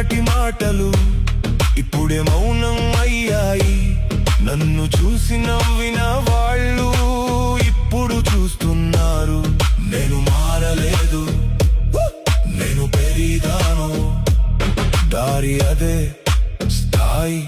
మొన్నటి మాటలు ఇప్పుడే మౌనం అయ్యాయి. నన్ను చూసి నవ్విన వాళ్ళు ఇప్పుడు చూస్తున్నారు. నేను మారలేదు, నేను పెరిగాను, దారి అదే స్థాయి.